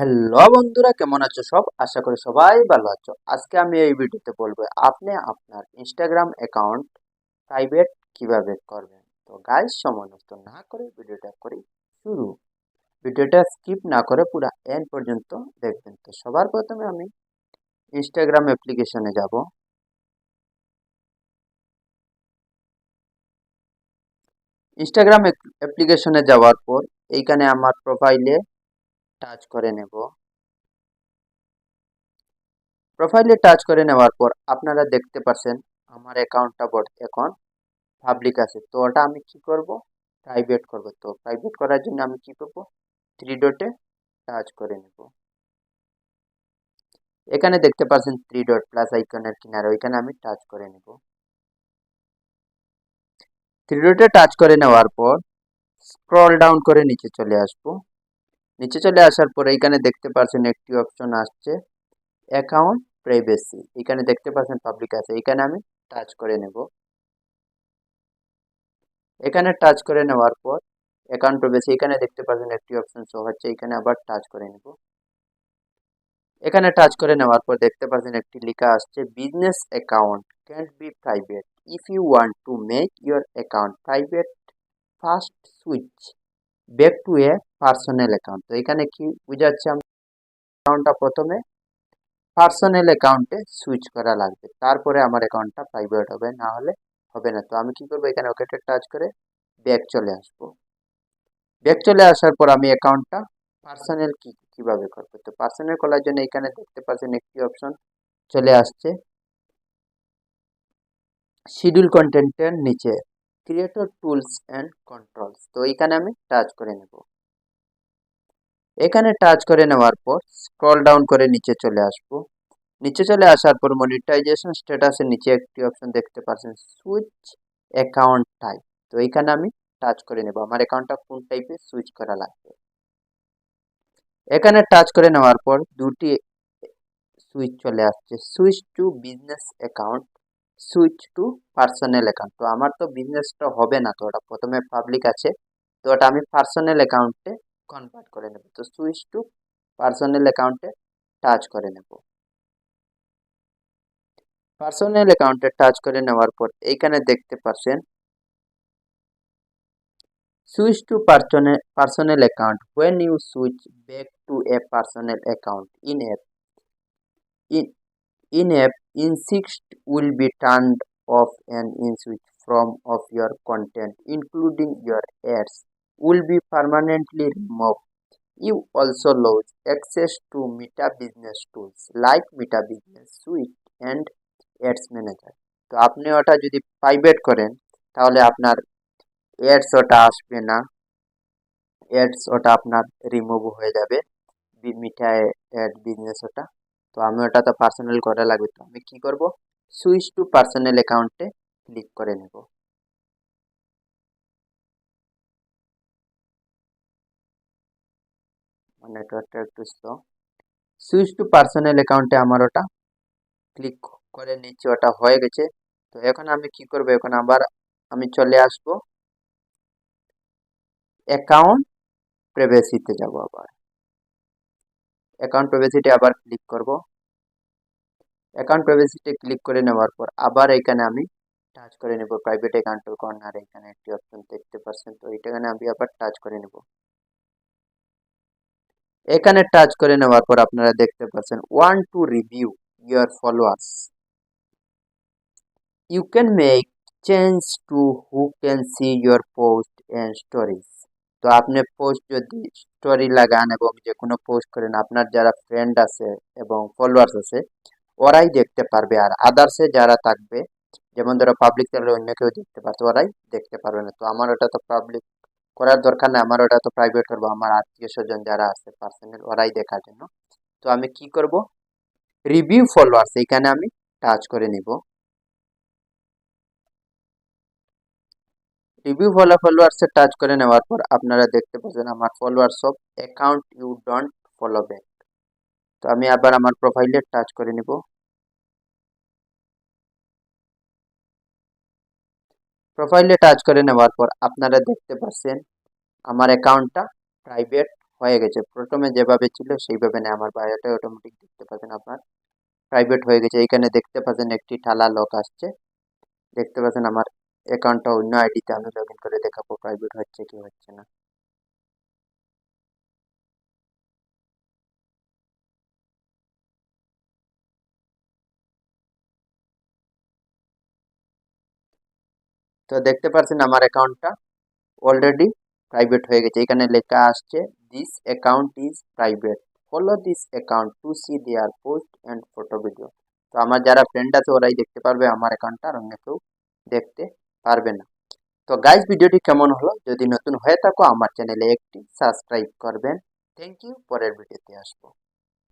Hello বন্ধুরা, কেমন আছো সব? আশা করি সবাই ভালো আছো। আজকে আমি এই ভিডিওতে বলবো আপনি আপনার ইনস্টাগ্রাম অ্যাকাউন্ট প্রাইভেট কিভাবে করবেন। তো গাইস, সময় নষ্ট না করে ভিডিওটা করি শুরু। ভিডিওটা স্কিপ না করে পুরো এন্ড পর্যন্ত দেখবেন। তো সবার প্রথমে আমি ইনস্টাগ্রাম অ্যাপ্লিকেশনে যাব। ইনস্টাগ্রাম অ্যাপ্লিকেশনে যাওয়ার পর এইখানে আমার প্রোফাইলে টাচ করে নেব। প্রোফাইলে টাচ করে নেওয়ার পর আপনারা দেখতে পাচ্ছেন আমার অ্যাকাউন্টটা এখন পাবলিক আছে। তো ওটা আমি কি করব, প্রাইভেট করব। তো প্রাইভেট করার জন্য আমি কি করব, থ্রি ডটে টাচ করে নেব। এখানে দেখতে পাচ্ছেন থ্রি ডট প্লাস আইকনের কিনারে, ওইখানে আমি টাচ করে নেব। থ্রি ডটে টাচ করে নেওয়ার পর স্ক্রল ডাউন করে নিচে চলে আসব। নিচে চলে আসার পর এইখানে দেখতে পাচ্ছেন একটি অপশন আসছে অ্যাকাউন্ট প্রাইভেসি। এখানে দেখতে পাচ্ছেন পাবলিক আছে, এখানে আমি টাচ করে নেব। এখানে টাচ করে নেওয়ার পর অ্যাকাউন্ট প্রাইভেসি, এখানে দেখতে পাচ্ছেন একটি অপশন শো হচ্ছে, এখানে আবার টাচ করে নেব। এখানে টাচ করে নেওয়ার পর দেখতে পাচ্ছেন একটি লেখা আসছে business account can't be private, if you want to make your account private first switch back to a personal account. তো এখানে কি বুঝাচ্ছে, আমার অ্যাকাউন্টটা প্রথমে পার্সোনাল অ্যাকাউন্টে সুইচ করা লাগবে, তারপরে আমার অ্যাকাউন্টটা প্রাইভেট হবে, না হলে হবে না। তো আমি কি করবো, এখানে ওকেতে টাচ করে ব্যাক চলে আসবো। ব্যাক চলে আসার পর আমি অ্যাকাউন্টটা পার্সোনাল কিভাবে করবো, তো পার্সোনাল করার জন্য এখানে দেখতে পাচ্ছেন একটি অপশন চলে আসছে শিডিউল কন্টেন্টের নিচে ক্রিয়েটর টুলস অ্যান্ড কন্ট্রোলস। তো এখানে আমি টাচ করে নেব। এখানে টাচ করে নেওয়ার পর স্ক্রল ডাউন করে নিচে চলে আসবো। নিচে চলে আসার পর মনিটাইজেশন স্ট্যাটাসের নিচে একটি অপশন দেখতে পাচ্ছেন সুইচ অ্যাকাউন্ট টাইপ। তো এখানে আমি টাচ করে নেব, আমার অ্যাকাউন্টটা কোন টাইপে সুইচ করা লাগবে। এখানে টাচ করে নেওয়ার পর দুটি সুইচ চলে আসছে, switch to business account, switch to personal account. তো আমার তো বিজনেসটা হবে না, তো ওটা প্রথমে পাবলিক আছে, তো ওটা আমি পার্সোনাল অ্যাকাউন্টে কনভার্ট করে নেব। তো সুইচ টু পার্সোনাল অ্যাকাউন্টে টাচ করে নেব। পার্সোনাল অ্যাকাউন্টে টাচ করে নেওয়ার পর এইখানে দেখতে পাচ্ছেন switch to personal account when you switch back to a personal account in in-app insist will be turned off and in switch from of your content including your ads will be permanently removed. You also lose access to Meta Business tools like Meta Business Suite and Ads Manager. তো আপনি ওটা যদি private করেন তাহলে আপনার ads ওটা আসবে না, অ্যাডস ওটা আপনার রিমুভ হয়ে যাবে, মিঠায় অ্যাড বিজনেস ওটা। তো আমি ওটা তো পার্সোনাল করা লাগবে, তো আমি কি করব, সুইচ টু পার্সোনাল অ্যাকাউন্টে ক্লিক করে নেব। নেটওয়ার্কটা একটু স্লো। সুইচ টু পার্সোনাল অ্যাকাউন্টে আমার ওটা ক্লিক করে নিচ্ছি, ওটা হয়ে গেছে। তো এখন আমি কি করব, এখন আবার আমি চলে আসব অ্যাকাউন্ট প্রাইভেসিতে যাব। আবার অ্যাকাউন্ট প্রাইভেসিতে আবার ক্লিক করব। অ্যাকাউন্ট প্রাইভেসিতে ক্লিক করে নেওয়ার পর আবার এখানে আমি টাচ করে নেব প্রাইভেট অ্যাকাউন্টের কর্নারে, এখানে একটি অপশন দেখতে পাচ্ছেন, তো এখানে আমি আবার টাচ করে নেব। এখানে টাচ করে নেওয়ার পর আপনারা দেখতে পাচ্ছেন want to review your followers, you can make change to who can see your post and stories. তো আপনি পোস্ট যদি স্টোরি লাগান এবং যে কোনো পোস্ট করেন, আপনার যারা ফ্রেন্ড আছে এবং ফলোয়ার্স আছে ওরাই দেখতে পারবে, আর আদার্সে যারা থাকবে, যেমন ধরো পাবলিক থাকলে অন্য কেউ দেখতে পারতো, ওরাই দেখতে পারবে না। তো আমার ওটা তো পাবলিক করার দরকার নেই, আমার ওটা তো প্রাইভেট করবো, আমার আত্মীয় স্বজন যারা আছে পার্সোনাল ওরাই দেখার জন্য। তো আমি কি করব, রিভিউ ফলোয়ার্স এখানে আমি টাচ করে নিব। রিভিউ ফলোয়ার্সে টাচ করে নেওয়ার পর আপনারা দেখতে পাচ্ছেন আমার followers of account you don't follow back. তো আমি আবার আমার প্রোফাইলে টাচ করে নিব। প্রোফাইলে টাচ করে নেওয়ার পর আপনারা দেখতে পাচ্ছেন আমার অ্যাকাউন্টটা প্রাইভেট হয়ে গেছে, প্রথমে যেভাবে ছিল সেইভাবে না, আমার বায়োটা অটোমেটিক দেখতে পাচ্ছেন আপনার প্রাইভেট হয়ে গেছে। এখানে দেখতে পাচ্ছেন একটি ঠালা লক আসছে, দেখতে পাচ্ছেন আমার অ্যাকাউন্টটা অন্য আইডিতে আমি লগ ইন করে দেখাবো প্রাইভেট হচ্ছে কি হচ্ছে না। তো দেখতে পাচ্ছেন আমার অ্যাকাউন্টটা অলরেডি প্রাইভেট হয়ে গেছে। এখানে লেখা আসছে this account is private, follow this account to see their post and photo video. তো আমার যারা ফ্রেন্ড আছে ওরাই দেখতে পারবে আমার অ্যাকাউন্টটা, আর অন্য কেউ দেখতে পারবে না। তো গাইজ ভিডিওটি কেমন হলো, যদি নতুন হয়ে থাকো আমার চ্যানেলে একটি সাবস্ক্রাইব করবেন। থ্যাংক ইউ, পরের ভিডিওতে আসবো।